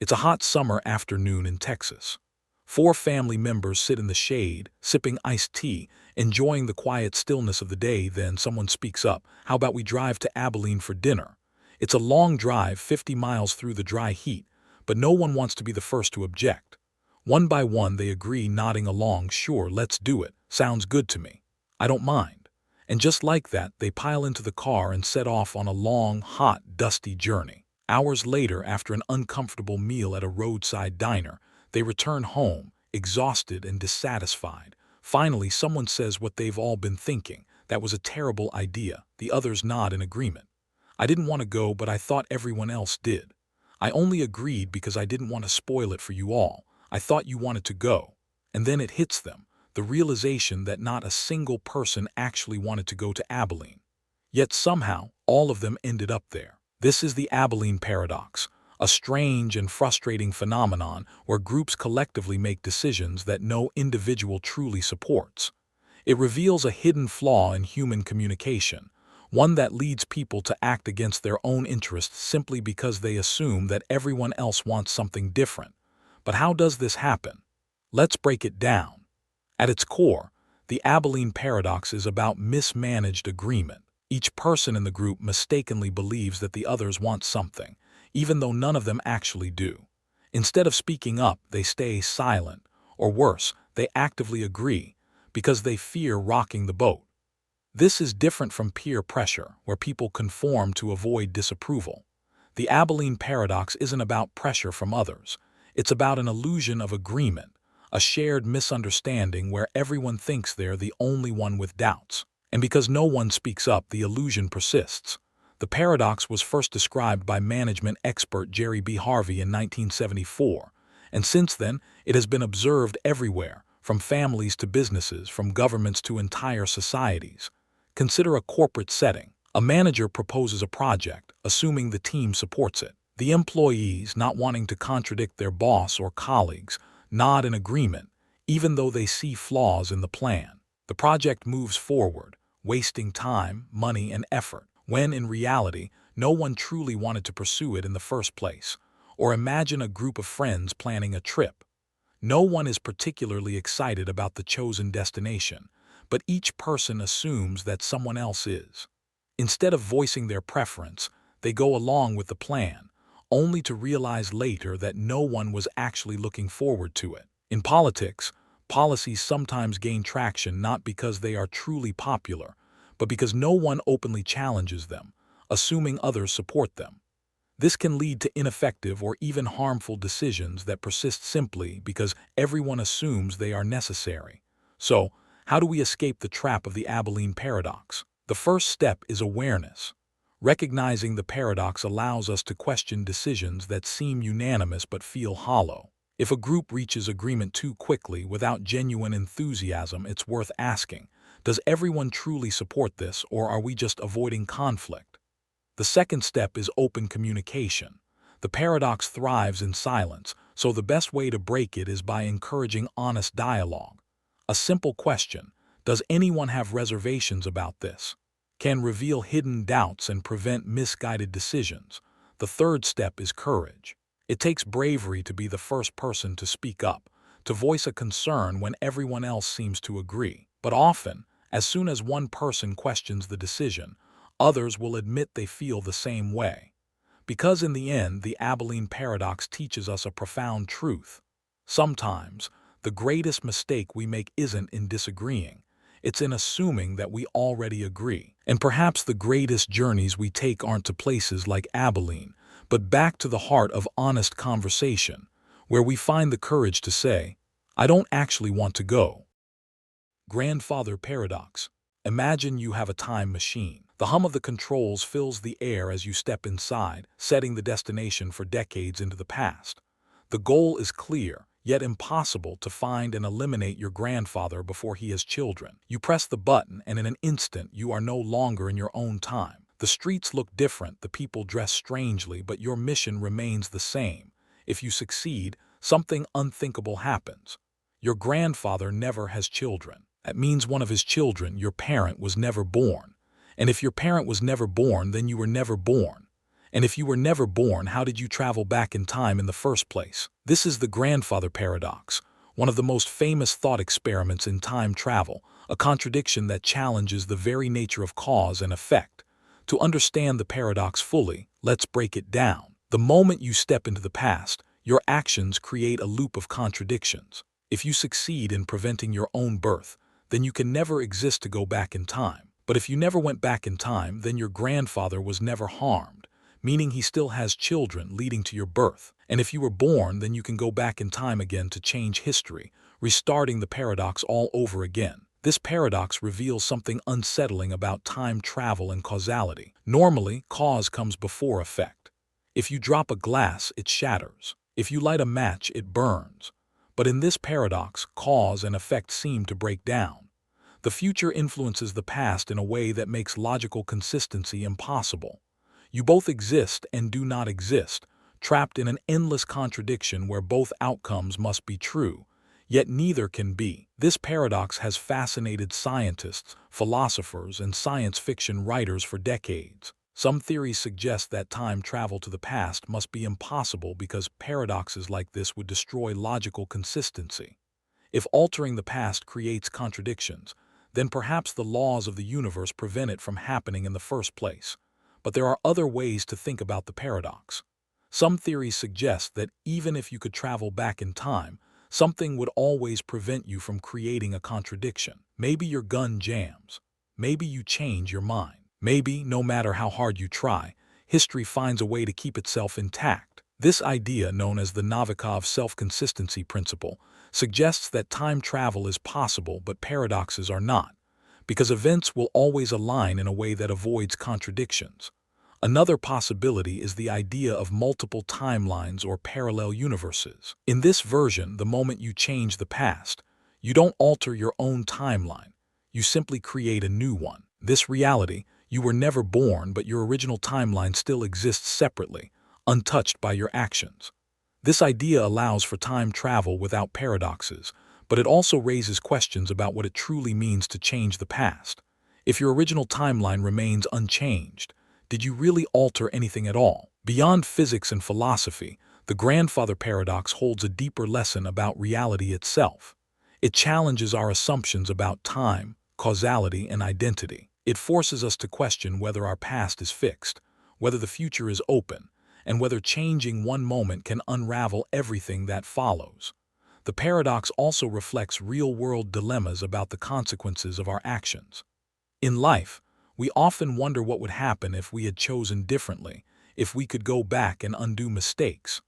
It's a hot summer afternoon in Texas. 4 family members sit in the shade, sipping iced tea, enjoying the quiet stillness of the day. Then someone speaks up. How about we drive to Abilene for dinner? It's a long drive, 50 miles through the dry heat, but no one wants to be the first to object. One by one they agree, nodding along. Sure, let's do it. Sounds good to me. I don't mind. And just like that, they pile into the car and set off on a long, hot, dusty journey. Hours later, after an uncomfortable meal at a roadside diner, they return home, exhausted and dissatisfied. Finally, someone says what they've all been thinking. That was a terrible idea. The others nod in agreement. I didn't want to go, but I thought everyone else did. I only agreed because I didn't want to spoil it for you all. I thought you wanted to go. And then it hits them, the realization that not a single person actually wanted to go to Abilene. Yet somehow, all of them ended up there. This is the Abilene paradox, a strange and frustrating phenomenon where groups collectively make decisions that no individual truly supports. It reveals a hidden flaw in human communication, one that leads people to act against their own interests simply because they assume that everyone else wants something different. But how does this happen? Let's break it down. At its core, the Abilene paradox is about mismanaged agreement. Each person in the group mistakenly believes that the others want something, even though none of them actually do. Instead of speaking up, they stay silent, or worse, they actively agree, because they fear rocking the boat. This is different from peer pressure, where people conform to avoid disapproval. The Abilene paradox isn't about pressure from others. It's about an illusion of agreement, a shared misunderstanding where everyone thinks they're the only one with doubts. And because no one speaks up, the illusion persists. The paradox was first described by management expert Jerry B. Harvey in 1974, and since then it has been observed everywhere, from families to businesses, from governments to entire societies. Consider a corporate setting. A manager proposes a project, assuming the team supports it. The employees, not wanting to contradict their boss or colleagues, nod in agreement, even though they see flaws in the plan. The project moves forward, wasting time, money, and effort, when in reality, no one truly wanted to pursue it in the first place. Or imagine a group of friends planning a trip. No one is particularly excited about the chosen destination, but each person assumes that someone else is. Instead of voicing their preference, they go along with the plan, only to realize later that no one was actually looking forward to it. In politics, policies sometimes gain traction not because they are truly popular, but because no one openly challenges them, assuming others support them. This can lead to ineffective or even harmful decisions that persist simply because everyone assumes they are necessary. So, how do we escape the trap of the Abilene paradox? The first step is awareness. Recognizing the paradox allows us to question decisions that seem unanimous but feel hollow. If a group reaches agreement too quickly without genuine enthusiasm, it's worth asking, does everyone truly support this, or are we just avoiding conflict? The second step is open communication. The paradox thrives in silence, so the best way to break it is by encouraging honest dialogue. A simple question, does anyone have reservations about this, can reveal hidden doubts and prevent misguided decisions. The third step is courage. It takes bravery to be the first person to speak up, to voice a concern when everyone else seems to agree. But often, as soon as one person questions the decision, others will admit they feel the same way. Because in the end, the Abilene paradox teaches us a profound truth. Sometimes, the greatest mistake we make isn't in disagreeing. It's in assuming that we already agree. And perhaps the greatest journeys we take aren't to places like Abilene, but back to the heart of honest conversation, where we find the courage to say, I don't actually want to go. Grandfather paradox. Imagine you have a time machine. The hum of the controls fills the air as you step inside, setting the destination for decades into the past. The goal is clear, yet impossible to find and eliminate your grandfather before he has children. You press the button and in an instant you are no longer in your own time. The streets look different, the people dress strangely, but your mission remains the same. If you succeed, something unthinkable happens. Your grandfather never has children. That means one of his children, your parent, was never born. And if your parent was never born, then you were never born. And if you were never born, how did you travel back in time in the first place? This is the grandfather paradox, one of the most famous thought experiments in time travel, a contradiction that challenges the very nature of cause and effect. To understand the paradox fully, let's break it down. The moment you step into the past, your actions create a loop of contradictions. If you succeed in preventing your own birth, then you can never exist to go back in time. But if you never went back in time, then your grandfather was never harmed, meaning he still has children leading to your birth. And if you were born, then you can go back in time again to change history, restarting the paradox all over again. This paradox reveals something unsettling about time travel and causality. Normally, cause comes before effect. If you drop a glass, it shatters. If you light a match, it burns. But in this paradox, cause and effect seem to break down. The future influences the past in a way that makes logical consistency impossible. You both exist and do not exist, trapped in an endless contradiction where both outcomes must be true, yet neither can be. This paradox has fascinated scientists, philosophers, and science fiction writers for decades. Some theories suggest that time travel to the past must be impossible because paradoxes like this would destroy logical consistency. If altering the past creates contradictions, then perhaps the laws of the universe prevent it from happening in the first place. But there are other ways to think about the paradox. Some theories suggest that even if you could travel back in time, something would always prevent you from creating a contradiction. Maybe your gun jams. Maybe you change your mind. Maybe, no matter how hard you try, history finds a way to keep itself intact. This idea, known as the Novikov self-consistency principle, suggests that time travel is possible but paradoxes are not, because events will always align in a way that avoids contradictions. Another possibility is the idea of multiple timelines or parallel universes. In this version, the moment you change the past, you don't alter your own timeline, you simply create a new one. This reality, You were never born, but your original timeline still exists separately, untouched by your actions. This idea allows for time travel without paradoxes, but it also raises questions about what it truly means to change the past. If your original timeline remains unchanged, did you really alter anything at all? Beyond physics and philosophy, the grandfather paradox holds a deeper lesson about reality itself. It challenges our assumptions about time, causality, and identity. It forces us to question whether our past is fixed, whether the future is open, and whether changing one moment can unravel everything that follows. The paradox also reflects real-world dilemmas about the consequences of our actions. In life, we often wonder what would happen if we had chosen differently, if we could go back and undo mistakes.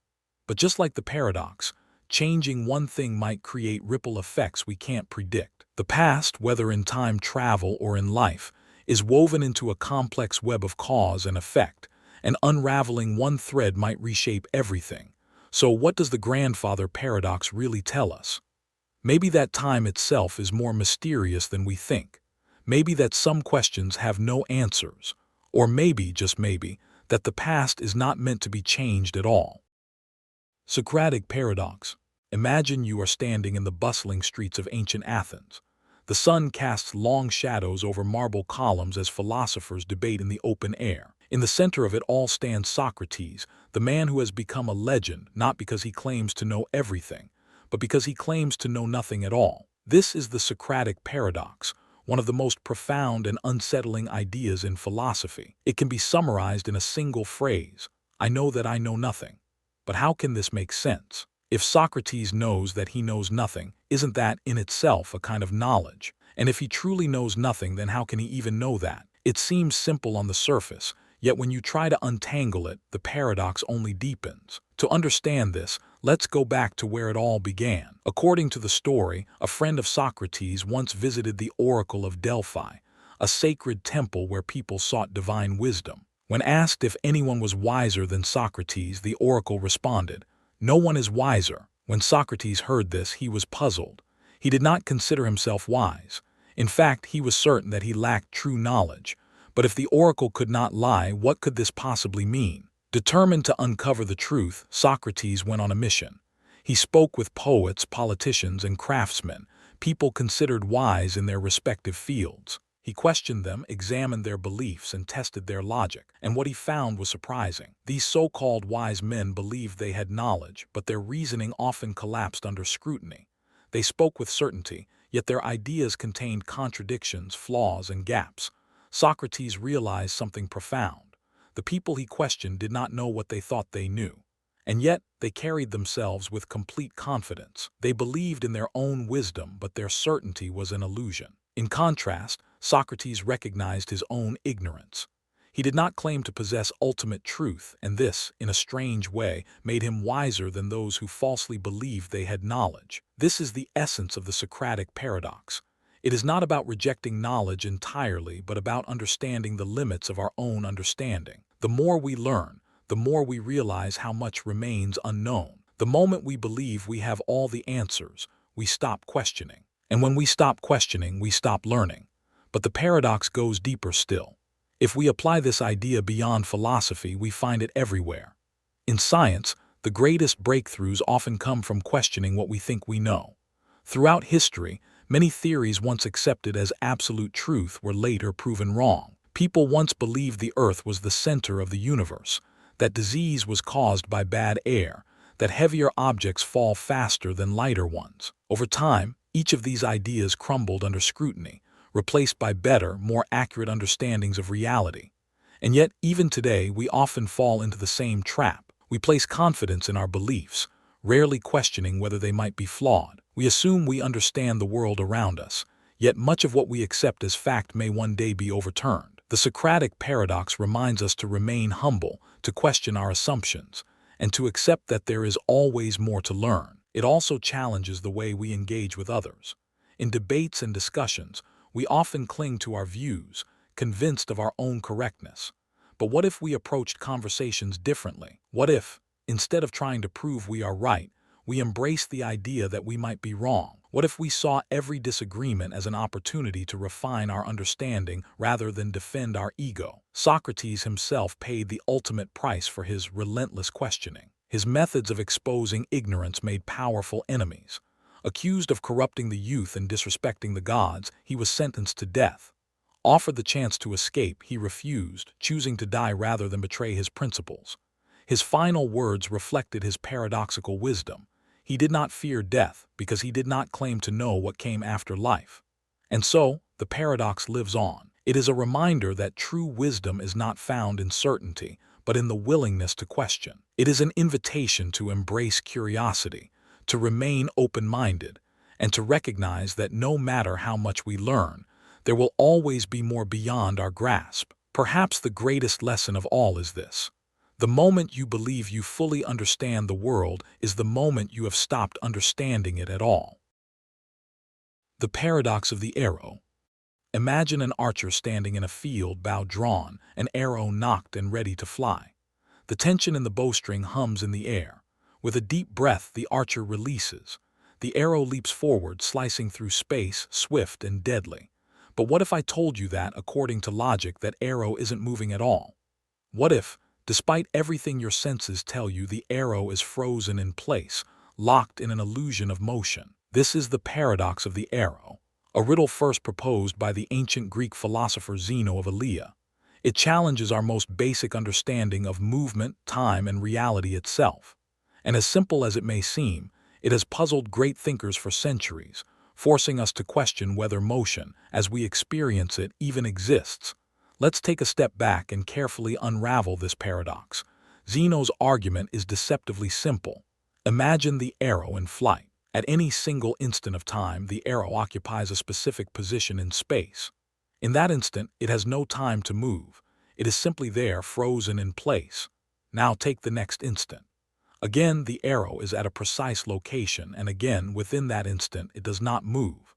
But just like the paradox, changing one thing might create ripple effects we can't predict. The past, whether in time travel or in life, is woven into a complex web of cause and effect, and unraveling one thread might reshape everything. So what does the grandfather paradox really tell us? Maybe that time itself is more mysterious than we think. Maybe that some questions have no answers. Or maybe, just maybe, that the past is not meant to be changed at all. Socratic paradox. Imagine you are standing in the bustling streets of ancient Athens. The sun casts long shadows over marble columns as philosophers debate in the open air. In the center of it all stands Socrates, the man who has become a legend not because he claims to know everything, but because he claims to know nothing at all. This is the Socratic paradox, one of the most profound and unsettling ideas in philosophy. It can be summarized in a single phrase: I know that I know nothing. But how can this make sense? If Socrates knows that he knows nothing, isn't that in itself a kind of knowledge? And if he truly knows nothing, then how can he even know that? It seems simple on the surface, yet when you try to untangle it, the paradox only deepens. To understand this, let's go back to where it all began. According to the story, a friend of Socrates once visited the Oracle of Delphi, a sacred temple where people sought divine wisdom. When asked if anyone was wiser than Socrates, the oracle responded, "No one is wiser." When Socrates heard this, he was puzzled. He did not consider himself wise. In fact, he was certain that he lacked true knowledge. But if the oracle could not lie, what could this possibly mean? Determined to uncover the truth, Socrates went on a mission. He spoke with poets, politicians, and craftsmen, people considered wise in their respective fields. He questioned them, examined their beliefs, and tested their logic. And what he found was surprising. These so-called wise men believed they had knowledge, but their reasoning often collapsed under scrutiny. They spoke with certainty, yet their ideas contained contradictions, flaws, and gaps. Socrates realized something profound. The people he questioned did not know what they thought they knew. And yet, they carried themselves with complete confidence. They believed in their own wisdom, but their certainty was an illusion. In contrast, Socrates recognized his own ignorance. He did not claim to possess ultimate truth, and this, in a strange way, made him wiser than those who falsely believed they had knowledge. This is the essence of the Socratic paradox. It is not about rejecting knowledge entirely, but about understanding the limits of our own understanding. The more we learn, the more we realize how much remains unknown. The moment we believe we have all the answers, we stop questioning. And when we stop questioning, we stop learning. But the paradox goes deeper still. If we apply this idea beyond philosophy, we find it everywhere. In science, the greatest breakthroughs often come from questioning what we think we know. Throughout history, many theories once accepted as absolute truth were later proven wrong. People once believed the Earth was the center of the universe, that disease was caused by bad air, that heavier objects fall faster than lighter ones. Over time, each of these ideas crumbled under scrutiny, replaced by better, more accurate understandings of reality. And yet, even today, we often fall into the same trap. We place confidence in our beliefs, rarely questioning whether they might be flawed. We assume we understand the world around us, yet much of what we accept as fact may one day be overturned. The Socratic paradox reminds us to remain humble, to question our assumptions, and to accept that there is always more to learn. It also challenges the way we engage with others. In debates and discussions, we often cling to our views, convinced of our own correctness. But what if we approached conversations differently? What if, instead of trying to prove we are right, we embrace the idea that we might be wrong? What if we saw every disagreement as an opportunity to refine our understanding rather than defend our ego? Socrates himself paid the ultimate price for his relentless questioning. His methods of exposing ignorance made powerful enemies. Accused of corrupting the youth and disrespecting the gods, he was sentenced to death. Offered the chance to escape, he refused, choosing to die rather than betray his principles. His final words reflected his paradoxical wisdom. He did not fear death because he did not claim to know what came after life. And so, the paradox lives on. It is a reminder that true wisdom is not found in certainty, but in the willingness to question. It is an invitation to embrace curiosity, to remain open-minded, and to recognize that no matter how much we learn, there will always be more beyond our grasp. Perhaps the greatest lesson of all is this: the moment you believe you fully understand the world is the moment you have stopped understanding it at all. The paradox of the arrow. Imagine an archer standing in a field, bow drawn, an arrow nocked and ready to fly. The tension in the bowstring hums in the air. With a deep breath, the archer releases. The arrow leaps forward, slicing through space, swift and deadly. But what if I told you that, according to logic, that arrow isn't moving at all? What if, despite everything your senses tell you, the arrow is frozen in place, locked in an illusion of motion? This is the paradox of the arrow, a riddle first proposed by the ancient Greek philosopher Zeno of Elea. It challenges our most basic understanding of movement, time, and reality itself. And as simple as it may seem, it has puzzled great thinkers for centuries, forcing us to question whether motion, as we experience it, even exists. Let's take a step back and carefully unravel this paradox. Zeno's argument is deceptively simple. Imagine the arrow in flight. At any single instant of time, the arrow occupies a specific position in space. In that instant, it has no time to move. It is simply there, frozen in place. Now take the next instant. Again, the arrow is at a precise location, and again, within that instant, it does not move.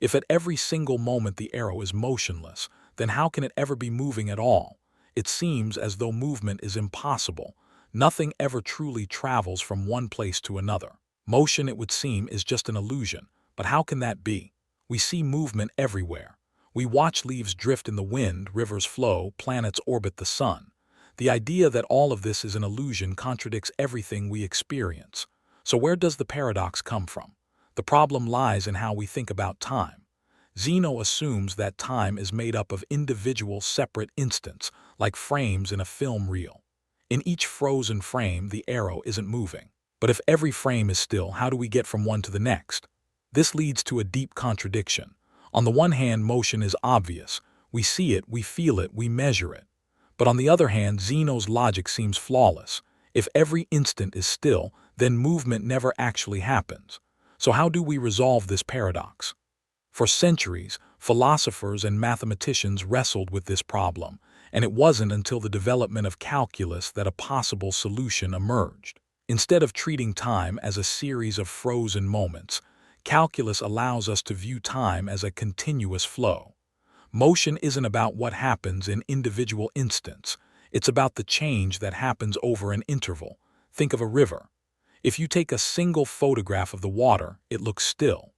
If at every single moment the arrow is motionless, then how can it ever be moving at all? It seems as though movement is impossible. Nothing ever truly travels from one place to another. Motion, it would seem, is just an illusion. But how can that be? We see movement everywhere. We watch leaves drift in the wind, rivers flow, planets orbit the sun. The idea that all of this is an illusion contradicts everything we experience. So where does the paradox come from? The problem lies in how we think about time. Zeno assumes that time is made up of individual separate instants, like frames in a film reel. In each frozen frame, the arrow isn't moving. But if every frame is still, how do we get from one to the next? This leads to a deep contradiction. On the one hand, motion is obvious. We see it, we feel it, we measure it. But on the other hand, Zeno's logic seems flawless. If every instant is still, then movement never actually happens. So how do we resolve this paradox? For centuries, philosophers and mathematicians wrestled with this problem, and it wasn't until the development of calculus that a possible solution emerged. Instead of treating time as a series of frozen moments, calculus allows us to view time as a continuous flow. Motion isn't about what happens in individual instants. It's about the change that happens over an interval. Think of a river. If you take a single photograph of the water, it looks still.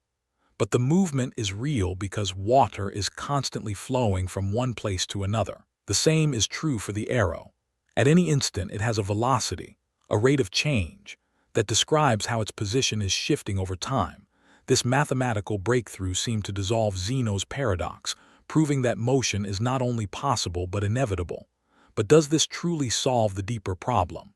But the movement is real because water is constantly flowing from one place to another. The same is true for the arrow. At any instant, it has a velocity, a rate of change, that describes how its position is shifting over time. This mathematical breakthrough seemed to dissolve Zeno's paradox, proving that motion is not only possible but inevitable. But does this truly solve the deeper problem?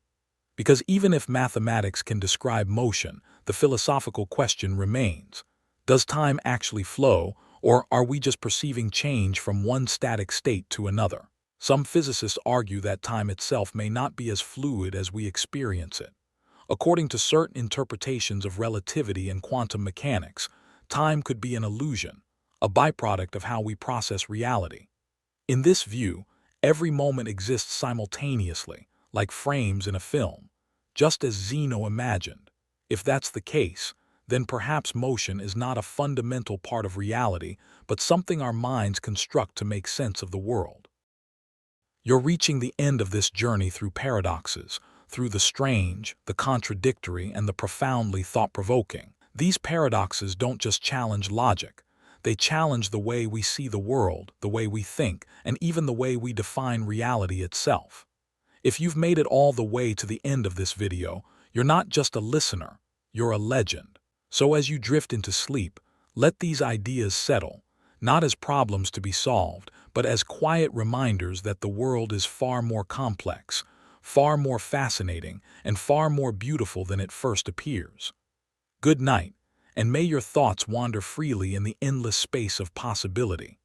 Because even if mathematics can describe motion, the philosophical question remains: does time actually flow, or are we just perceiving change from one static state to another? Some physicists argue that time itself may not be as fluid as we experience it. According to certain interpretations of relativity and quantum mechanics, time could be an illusion, a byproduct of how we process reality. In this view, every moment exists simultaneously, like frames in a film, just as Zeno imagined. If that's the case, then perhaps motion is not a fundamental part of reality, but something our minds construct to make sense of the world. You're reaching the end of this journey through paradoxes, through the strange, the contradictory, and the profoundly thought-provoking. These paradoxes don't just challenge logic. They challenge the way we see the world, the way we think, and even the way we define reality itself. If you've made it all the way to the end of this video, you're not just a listener, you're a legend. So as you drift into sleep, let these ideas settle, not as problems to be solved, but as quiet reminders that the world is far more complex, far more fascinating, and far more beautiful than it first appears. Good night, and may your thoughts wander freely in the endless space of possibility.